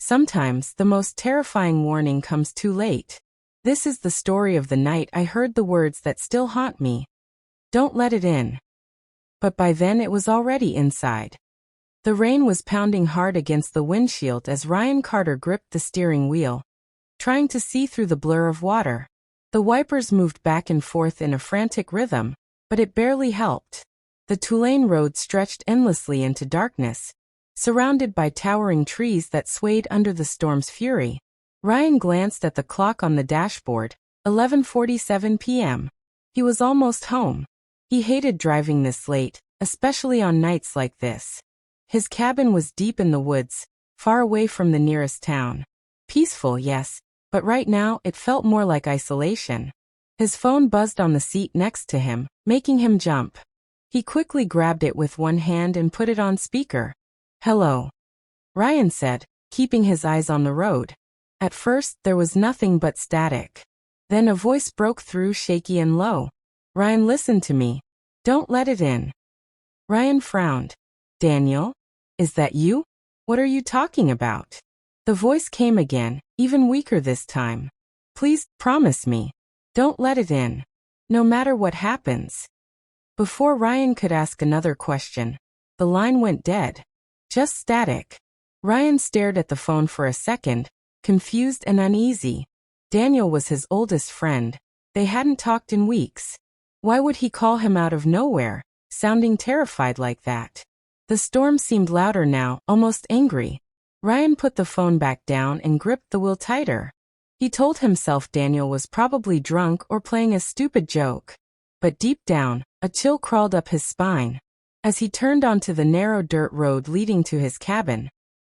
Sometimes the most terrifying warning comes too late. This is the story of the night I heard the words that still haunt me. Don't let it in. But by then it was already inside. The rain was pounding hard against the windshield as Ryan Carter gripped the steering wheel, trying to see through the blur of water. The wipers moved back and forth in a frantic rhythm, but it barely helped. The Tulane road stretched endlessly into darkness, surrounded by towering trees that swayed under the storm's fury. Ryan glanced at the clock on the dashboard, 11:47 p.m. He was almost home. He hated driving this late, especially on nights like this. His cabin was deep in the woods, far away from the nearest town. Peaceful, yes, but right now it felt more like isolation. His phone buzzed on the seat next to him, making him jump. He quickly grabbed it with one hand and put it on speaker. "Hello," Ryan said, keeping his eyes on the road. At first, there was nothing but static. Then a voice broke through, shaky and low. "Ryan, listen to me. Don't let it in." Ryan frowned. "Daniel? Is that you? What are you talking about?" The voice came again, even weaker this time. "Please, promise me. Don't let it in. No matter what happens." Before Ryan could ask another question, the line went dead. Just static. Ryan stared at the phone for a second, confused and uneasy. Daniel was his oldest friend. They hadn't talked in weeks. Why would he call him out of nowhere, sounding terrified like that? The storm seemed louder now, almost angry. Ryan put the phone back down and gripped the wheel tighter. He told himself Daniel was probably drunk or playing a stupid joke. But deep down, a chill crawled up his spine. As he turned onto the narrow dirt road leading to his cabin,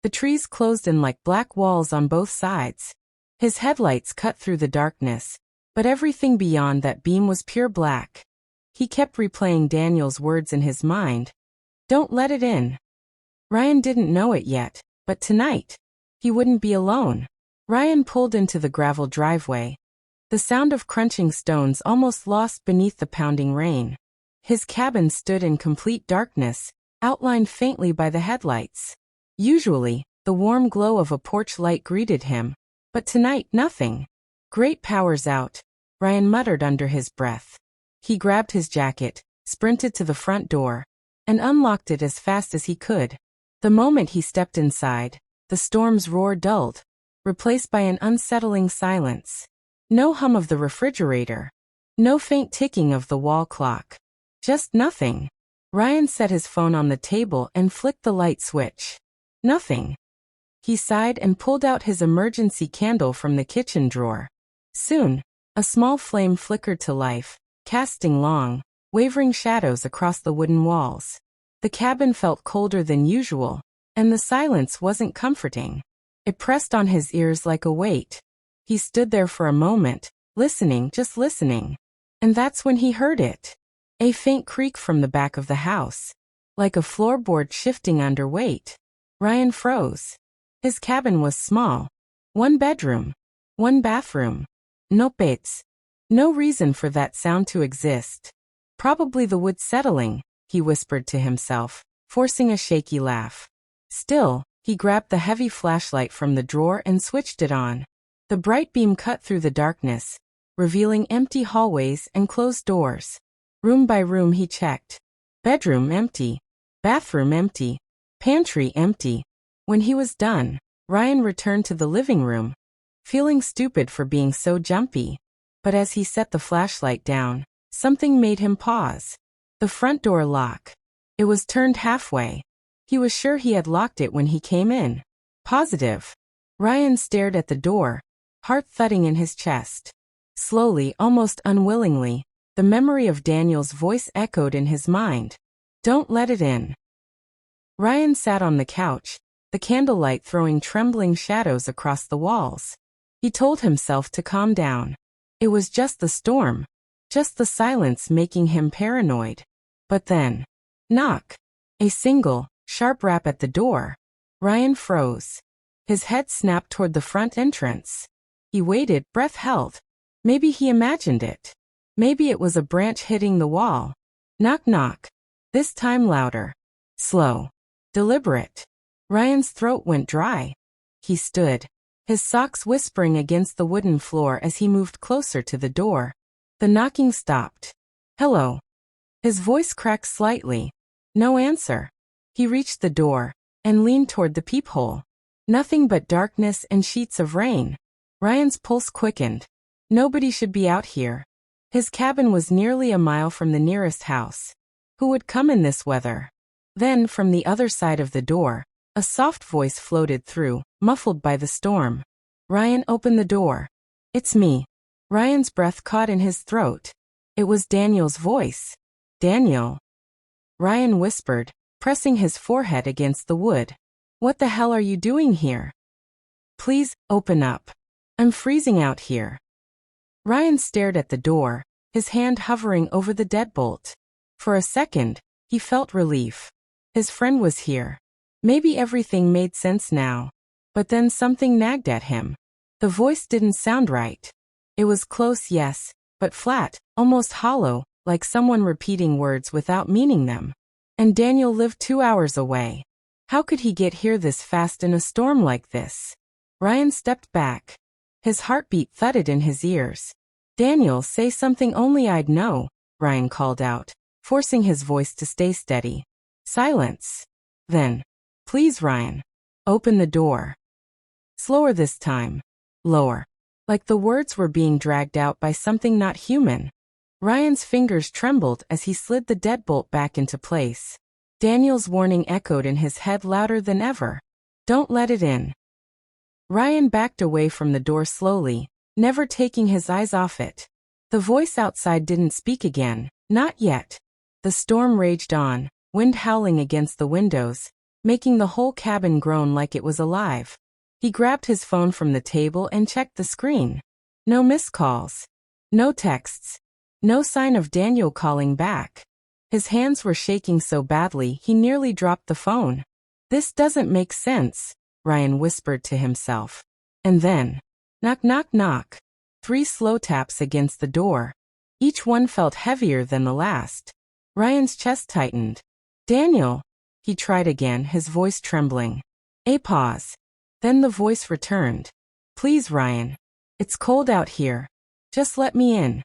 the trees closed in like black walls on both sides. His headlights cut through the darkness, but everything beyond that beam was pure black. He kept replaying Daniel's words in his mind. Don't let it in. Ryan didn't know it yet, but tonight, he wouldn't be alone. Ryan pulled into the gravel driveway. The sound of crunching stones almost lost beneath the pounding rain. His cabin stood in complete darkness, outlined faintly by the headlights. Usually, the warm glow of a porch light greeted him, but tonight nothing. "Great power's out," Ryan muttered under his breath. He grabbed his jacket, sprinted to the front door, and unlocked it as fast as he could. The moment he stepped inside, the storm's roar dulled, replaced by an unsettling silence. No hum of the refrigerator. No faint ticking of the wall clock. Just nothing. Ryan set his phone on the table and flicked the light switch. Nothing. He sighed and pulled out his emergency candle from the kitchen drawer. Soon, a small flame flickered to life, casting long, wavering shadows across the wooden walls. The cabin felt colder than usual, and the silence wasn't comforting. It pressed on his ears like a weight. He stood there for a moment, listening, just listening. And that's when he heard it. A faint creak from the back of the house, like a floorboard shifting under weight. Ryan froze. His cabin was small. One bedroom. One bathroom. No pets. No reason for that sound to exist. Probably the wood settling, he whispered to himself, forcing a shaky laugh. Still, he grabbed the heavy flashlight from the drawer and switched it on. The bright beam cut through the darkness, revealing empty hallways and closed doors. Room by room he checked. Bedroom empty. Bathroom empty. Pantry empty. When he was done, Ryan returned to the living room, feeling stupid for being so jumpy. But as he set the flashlight down, something made him pause. The front door lock. It was turned halfway. He was sure he had locked it when he came in. Positive. Ryan stared at the door, heart thudding in his chest. Slowly, almost unwillingly, the memory of Daniel's voice echoed in his mind. Don't let it in. Ryan sat on the couch, the candlelight throwing trembling shadows across the walls. He told himself to calm down. It was just the storm, just the silence making him paranoid. But then, knock. A single, sharp rap at the door. Ryan froze. His head snapped toward the front entrance. He waited, breath held. Maybe he imagined it. Maybe it was a branch hitting the wall. Knock knock. This time louder. Slow. Deliberate. Ryan's throat went dry. He stood, his socks whispering against the wooden floor as he moved closer to the door. The knocking stopped. "Hello." His voice cracked slightly. No answer. He reached the door and leaned toward the peephole. Nothing but darkness and sheets of rain. Ryan's pulse quickened. Nobody should be out here. His cabin was nearly a mile from the nearest house. Who would come in this weather? Then, from the other side of the door, a soft voice floated through, muffled by the storm. "Ryan, open the door." "It's me." Ryan's breath caught in his throat. It was Daniel's voice. "Daniel?" Ryan whispered, pressing his forehead against the wood. "What the hell are you doing here? Please, open up. I'm freezing out here." Ryan stared at the door, his hand hovering over the deadbolt. For a second, he felt relief. His friend was here. Maybe everything made sense now. But then something nagged at him. The voice didn't sound right. It was close, yes, but flat, almost hollow, like someone repeating words without meaning them. And Daniel lived 2 hours away. How could he get here this fast in a storm like this? Ryan stepped back. His heartbeat thudded in his ears. "Daniel, say something only I'd know," Ryan called out, forcing his voice to stay steady. Silence. Then, "Please, Ryan, open the door." Slower this time. Lower. Like the words were being dragged out by something not human. Ryan's fingers trembled as he slid the deadbolt back into place. Daniel's warning echoed in his head louder than ever. "Don't let it in." Ryan backed away from the door slowly, never taking his eyes off it. The voice outside didn't speak again, not yet. The storm raged on, wind howling against the windows, making the whole cabin groan like it was alive. He grabbed his phone from the table and checked the screen. No missed calls. No texts. No sign of Daniel calling back. His hands were shaking so badly he nearly dropped the phone. "This doesn't make sense," Ryan whispered to himself. And then, knock, knock, knock. 3 slow taps against the door. Each one felt heavier than the last. Ryan's chest tightened. "Daniel," he tried again, his voice trembling. A pause. Then the voice returned. "Please, Ryan. It's cold out here. Just let me in."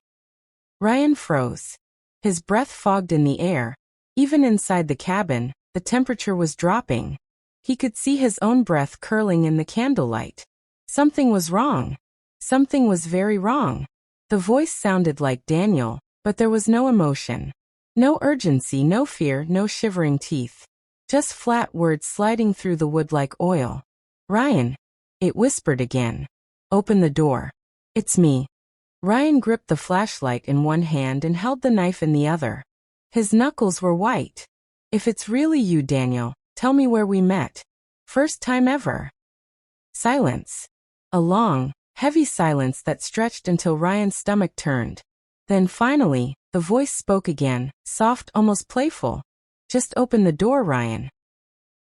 Ryan froze. His breath fogged in the air. Even inside the cabin, the temperature was dropping. He could see his own breath curling in the candlelight. Something was wrong. Something was very wrong. The voice sounded like Daniel, but there was no emotion. No urgency, no fear, no shivering teeth. Just flat words sliding through the wood like oil. "Ryan," it whispered again. "Open the door." "It's me." Ryan gripped the flashlight in one hand and held the knife in the other. His knuckles were white. "If it's really you, Daniel, tell me where we met. First time ever." Silence. A long, heavy silence that stretched until Ryan's stomach turned. Then finally, the voice spoke again, soft, almost playful. "Just open the door, Ryan."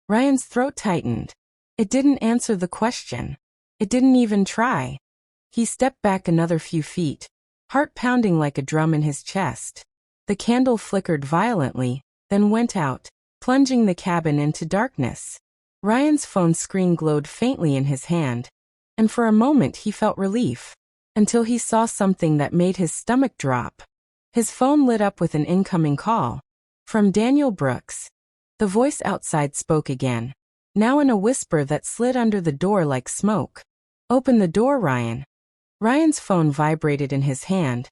Ryan's throat tightened. It didn't answer the question. It didn't even try. He stepped back another few feet, heart pounding like a drum in his chest. The candle flickered violently, then went out, plunging the cabin into darkness. Ryan's phone screen glowed faintly in his hand, and for a moment he felt relief, until he saw something that made his stomach drop. His phone lit up with an incoming call. From Daniel Brooks. The voice outside spoke again, now in a whisper that slid under the door like smoke. "Open the door, Ryan." Ryan's phone vibrated in his hand,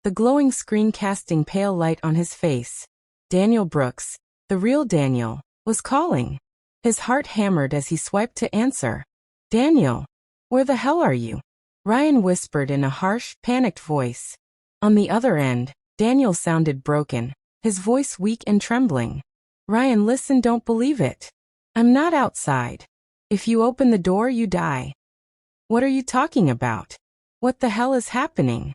the glowing screen casting pale light on his face. Daniel Brooks, the real Daniel, was calling. His heart hammered as he swiped to answer. "Daniel, where the hell are you?" Ryan whispered in a harsh, panicked voice. On the other end, Daniel sounded broken, his voice weak and trembling. "Ryan, listen, don't believe it. I'm not outside. If you open the door, you die." "What are you talking about? What the hell is happening?"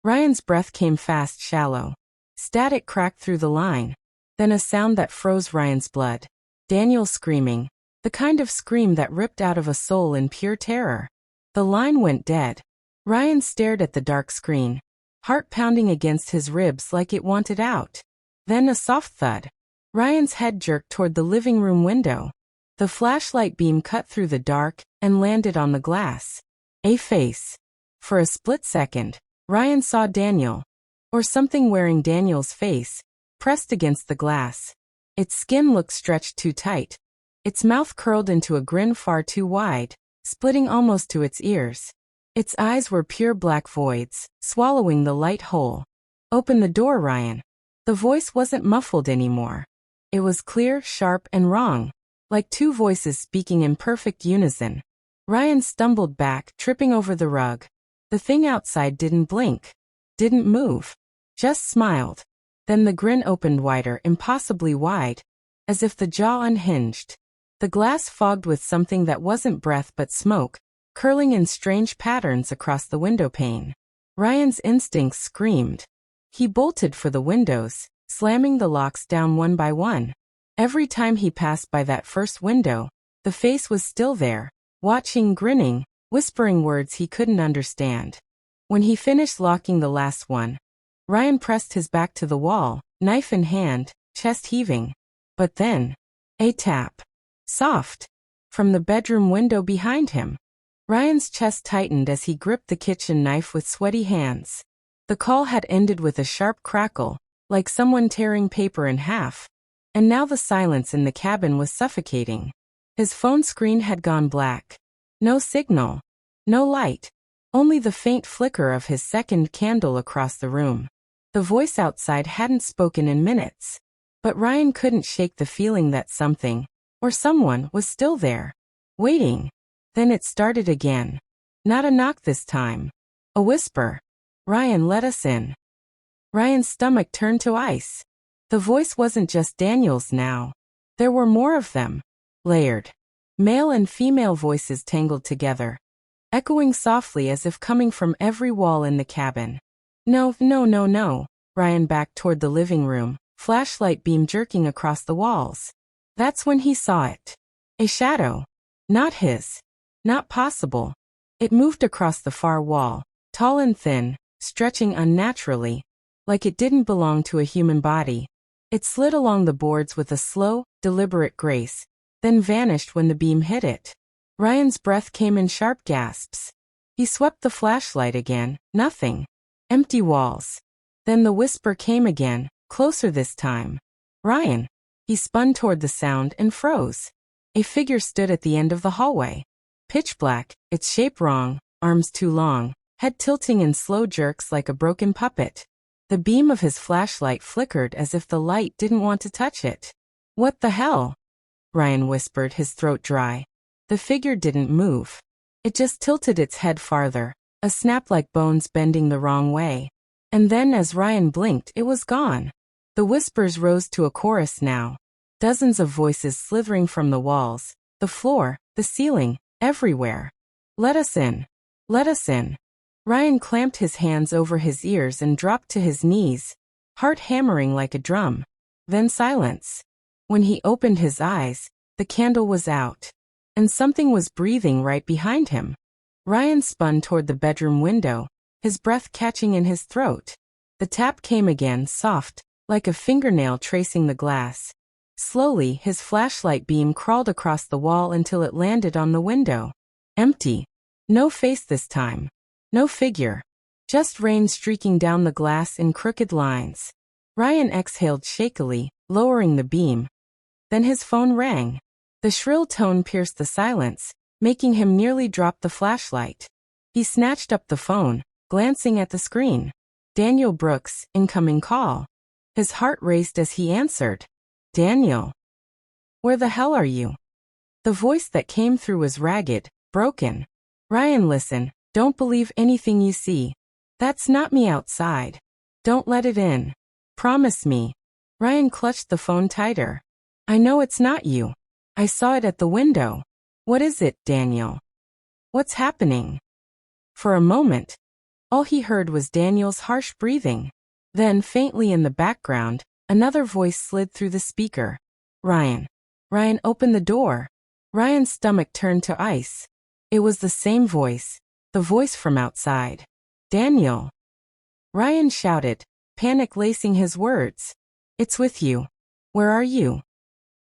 Ryan's breath came fast, shallow. Static cracked through the line. Then a sound that froze Ryan's blood. Daniel screaming. The kind of scream that ripped out of a soul in pure terror. The line went dead. Ryan stared at the dark screen, heart pounding against his ribs like it wanted out. Then a soft thud. Ryan's head jerked toward the living room window. The flashlight beam cut through the dark and landed on the glass. A face. For a split second, Ryan saw Daniel, or something wearing Daniel's face, pressed against the glass. Its skin looked stretched too tight. Its mouth curled into a grin far too wide, splitting almost to its ears. Its eyes were pure black voids, swallowing the light whole. "Open the door, Ryan." The voice wasn't muffled anymore. It was clear, sharp, and wrong, like two voices speaking in perfect unison. Ryan stumbled back, tripping over the rug. The thing outside didn't blink, didn't move, just smiled. Then the grin opened wider, impossibly wide, as if the jaw unhinged. The glass fogged with something that wasn't breath but smoke, curling in strange patterns across the window pane. Ryan's instincts screamed. He bolted for the windows, slamming the locks down one by one. Every time he passed by that first window, the face was still there, watching, grinning, whispering words he couldn't understand. When he finished locking the last one, Ryan pressed his back to the wall, knife in hand, chest heaving. But then, a tap. Soft. From the bedroom window behind him. Ryan's chest tightened as he gripped the kitchen knife with sweaty hands. The call had ended with a sharp crackle, like someone tearing paper in half. And now the silence in the cabin was suffocating. His phone screen had gone black. No signal. No light. Only the faint flicker of his second candle across the room. The voice outside hadn't spoken in minutes. But Ryan couldn't shake the feeling that something, or someone, was still there. Waiting. Then it started again. Not a knock this time. A whisper. "Ryan, let us in." Ryan's stomach turned to ice. The voice wasn't just Daniel's now. There were more of them. Layered. Male and female voices tangled together. Echoing softly as if coming from every wall in the cabin. "No, no, no, no." Ryan backed toward the living room, flashlight beam jerking across the walls. That's when he saw it. A shadow. Not his. Not possible. It moved across the far wall, tall and thin, stretching unnaturally, like it didn't belong to a human body. It slid along the boards with a slow, deliberate grace, then vanished when the beam hit it. Ryan's breath came in sharp gasps. He swept the flashlight again. Nothing. Empty walls. Then the whisper came again, closer this time. "Ryan." He spun toward the sound and froze. A figure stood at the end of the hallway. Pitch black, its shape wrong, arms too long, head tilting in slow jerks like a broken puppet. The beam of his flashlight flickered as if the light didn't want to touch it. "What the hell?" Ryan whispered, his throat dry. The figure didn't move. It just tilted its head farther, a snap like bones bending the wrong way. And then as Ryan blinked, it was gone. The whispers rose to a chorus now. Dozens of voices slithering from the walls, the floor, the ceiling, everywhere. "Let us in. Let us in." Ryan clamped his hands over his ears and dropped to his knees, heart hammering like a drum. Then silence. When he opened his eyes, the candle was out. And something was breathing right behind him. Ryan spun toward the bedroom window, his breath catching in his throat. The tap came again, soft, like a fingernail tracing the glass. Slowly, his flashlight beam crawled across the wall until it landed on the window. Empty. No face this time. No figure. Just rain streaking down the glass in crooked lines. Ryan exhaled shakily, lowering the beam. Then his phone rang. The shrill tone pierced the silence, making him nearly drop the flashlight. He snatched up the phone, glancing at the screen. Daniel Brooks, incoming call. His heart raced as he answered. "Daniel. Where the hell are you?" The voice that came through was ragged, broken. "Ryan, listen, don't believe anything you see. That's not me outside. Don't let it in. Promise me." Ryan clutched the phone tighter. "I know it's not you. I saw it at the window. What is it, Daniel? What's happening?" For a moment, all he heard was Daniel's harsh breathing. Then, faintly in the background, another voice slid through the speaker. "Ryan. Ryan, open the door." Ryan's stomach turned to ice. It was the same voice, the voice from outside. "Daniel." Ryan shouted, panic lacing his words. "It's with you. Where are you?"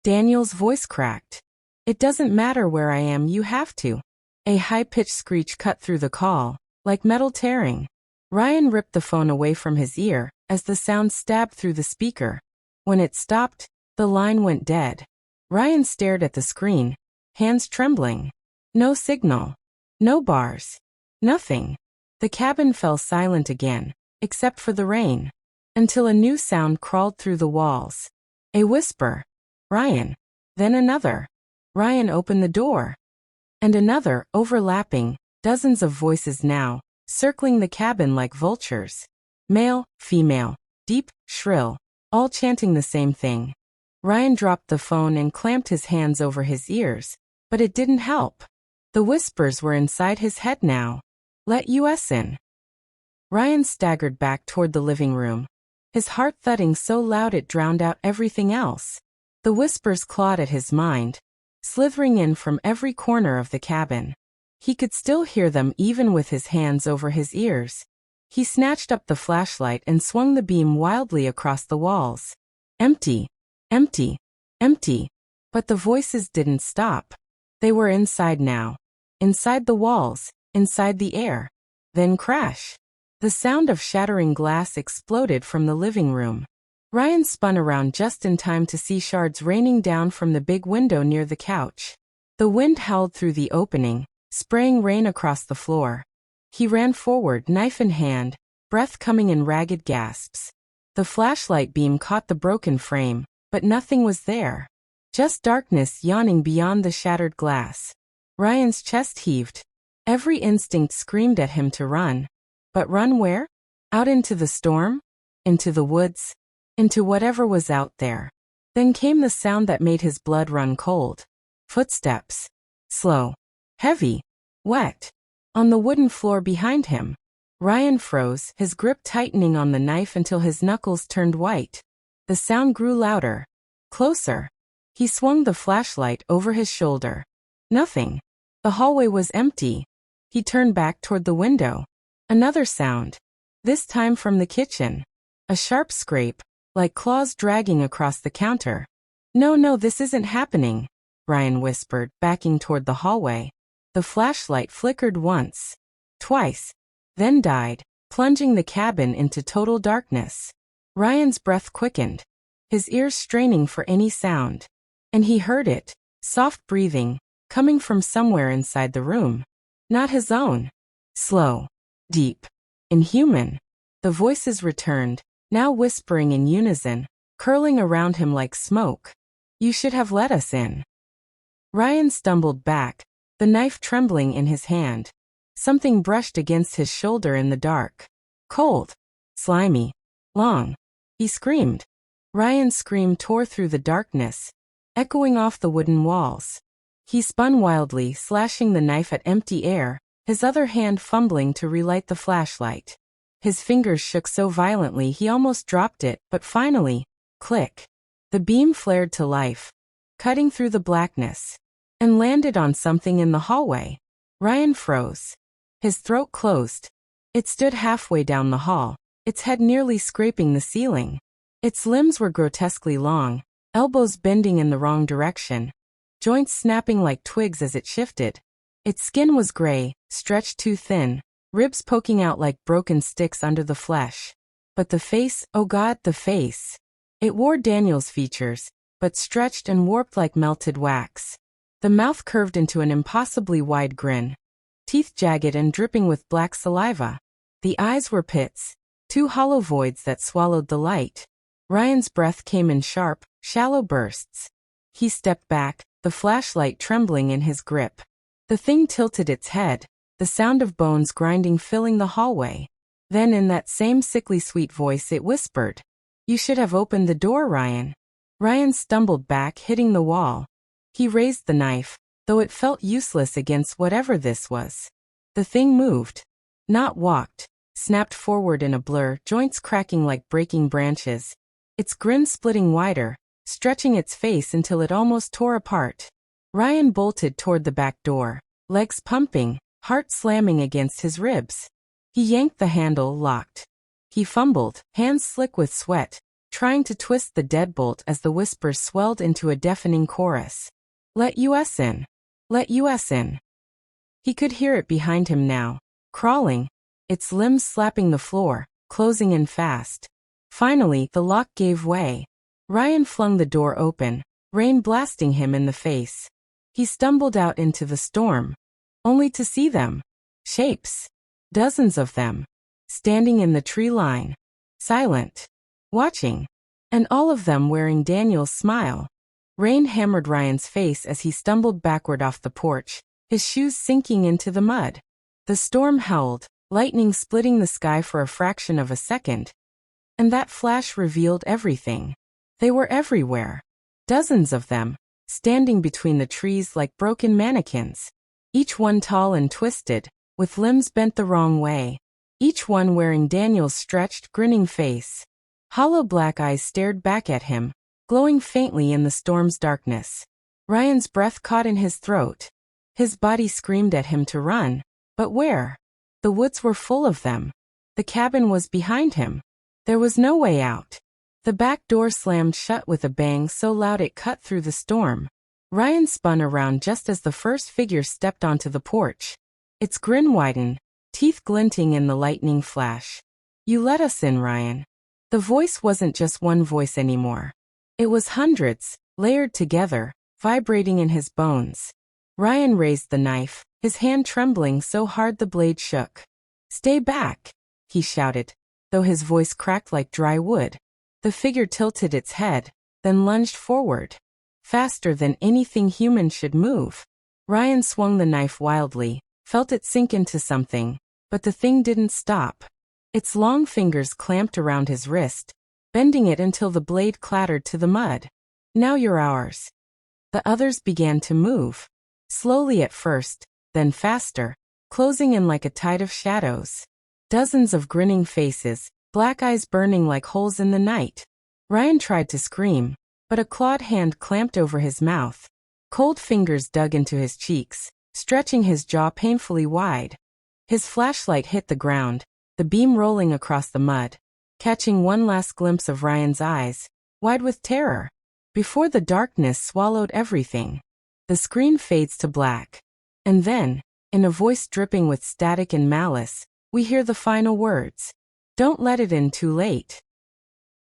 Daniel's voice cracked. It doesn't matter where I am, you have to. A high-pitched screech cut through the call, like metal tearing. Ryan ripped the phone away from his ear as the sound stabbed through the speaker. When it stopped, the line went dead. Ryan stared at the screen, hands trembling. No signal. No bars. Nothing. The cabin fell silent again, except for the rain, until a new sound crawled through the walls. A whisper. Ryan. Then another. Ryan opened the door. And another, overlapping, dozens of voices now, circling the cabin like vultures. Male, female, deep, shrill, all chanting the same thing. Ryan dropped the phone and clamped his hands over his ears, but it didn't help. The whispers were inside his head now. Let us in. Ryan staggered back toward the living room, his heart thudding so loud it drowned out everything else. The whispers clawed at his mind, slithering in from every corner of the cabin. He could still hear them even with his hands over his ears. He snatched up the flashlight and swung the beam wildly across the walls. Empty. Empty. Empty. But the voices didn't stop. They were inside now. Inside the walls, inside the air. Then crash. The sound of shattering glass exploded from the living room. Ryan spun around just in time to see shards raining down from the big window near the couch. The wind howled through the opening, spraying rain across the floor. He ran forward, knife in hand, breath coming in ragged gasps. The flashlight beam caught the broken frame, but nothing was there. Just darkness yawning beyond the shattered glass. Ryan's chest heaved. Every instinct screamed at him to run. But run where? Out into the storm? Into the woods? Into whatever was out there. Then came the sound that made his blood run cold. Footsteps. Slow. Heavy. Wet. On the wooden floor behind him. Ryan froze, his grip tightening on the knife until his knuckles turned white. The sound grew louder. Closer. He swung the flashlight over his shoulder. Nothing. The hallway was empty. He turned back toward the window. Another sound. This time from the kitchen. A sharp scrape, like claws dragging across the counter. No, this isn't happening, Ryan whispered, backing toward the hallway. The flashlight flickered once. Twice. Then died, plunging the cabin into total darkness. Ryan's breath quickened, his ears straining for any sound. And he heard it, soft breathing, coming from somewhere inside the room. Not his own. Slow. Deep. Inhuman. The voices returned, now whispering in unison, curling around him like smoke. You should have let us in. Ryan stumbled back, the knife trembling in his hand. Something brushed against his shoulder in the dark. Cold. Slimy. Long. He screamed. Ryan's scream tore through the darkness, echoing off the wooden walls. He spun wildly, slashing the knife at empty air, his other hand fumbling to relight the flashlight. His fingers shook so violently he almost dropped it, but finally, click. The beam flared to life, cutting through the blackness, and landed on something in the hallway. Ryan froze. His throat closed. It stood halfway down the hall, its head nearly scraping the ceiling. Its limbs were grotesquely long, elbows bending in the wrong direction, joints snapping like twigs as it shifted. Its skin was gray, stretched too thin, ribs poking out like broken sticks under the flesh. But the face, oh God, the face. It wore Daniel's features, but stretched and warped like melted wax. The mouth curved into an impossibly wide grin, teeth jagged and dripping with black saliva. The eyes were pits, two hollow voids that swallowed the light. Ryan's breath came in sharp, shallow bursts. He stepped back, the flashlight trembling in his grip. The thing tilted its head, the sound of bones grinding filling the hallway. Then in that same sickly sweet voice it whispered, "You should have opened the door, Ryan." Ryan stumbled back, hitting the wall. He raised the knife, though it felt useless against whatever this was. The thing moved. Not walked. Snapped forward in a blur, joints cracking like breaking branches. Its grin splitting wider, stretching its face until it almost tore apart. Ryan bolted toward the back door, legs pumping, heart slamming against his ribs. He yanked the handle, locked. He fumbled, hands slick with sweat, trying to twist the deadbolt as the whispers swelled into a deafening chorus. Let us in. Let us in. He could hear it behind him now, crawling, its limbs slapping the floor, closing in fast. Finally, the lock gave way. Ryan flung the door open, rain blasting him in the face. He stumbled out into the storm, only to see them. Shapes. Dozens of them. Standing in the tree line. Silent. Watching. And all of them wearing Daniel's smile. Rain hammered Ryan's face as he stumbled backward off the porch, his shoes sinking into the mud. The storm howled, lightning splitting the sky for a fraction of a second. And that flash revealed everything. They were everywhere. Dozens of them, standing between the trees like broken mannequins. Each one tall and twisted, with limbs bent the wrong way. Each one wearing Daniel's stretched, grinning face. Hollow black eyes stared back at him, glowing faintly in the storm's darkness. Ryan's breath caught in his throat. His body screamed at him to run, but where? The woods were full of them. The cabin was behind him. There was no way out. The back door slammed shut with a bang so loud it cut through the storm. Ryan spun around just as the first figure stepped onto the porch. Its grin widened, teeth glinting in the lightning flash. You let us in, Ryan. The voice wasn't just one voice anymore. It was hundreds, layered together, vibrating in his bones. Ryan raised the knife, his hand trembling so hard the blade shook. Stay back, he shouted, though his voice cracked like dry wood. The figure tilted its head, then lunged forward. Faster than anything human should move. Ryan swung the knife wildly, felt it sink into something, but the thing didn't stop. Its long fingers clamped around his wrist, bending it until the blade clattered to the mud. Now you're ours. The others began to move. Slowly at first, then faster, closing in like a tide of shadows. Dozens of grinning faces, black eyes burning like holes in the night. Ryan tried to scream, but a clawed hand clamped over his mouth. Cold fingers dug into his cheeks, stretching his jaw painfully wide. His flashlight hit the ground, the beam rolling across the mud, catching one last glimpse of Ryan's eyes, wide with terror, before the darkness swallowed everything. The screen fades to black. And then, in a voice dripping with static and malice, we hear the final words. Don't let it in too late.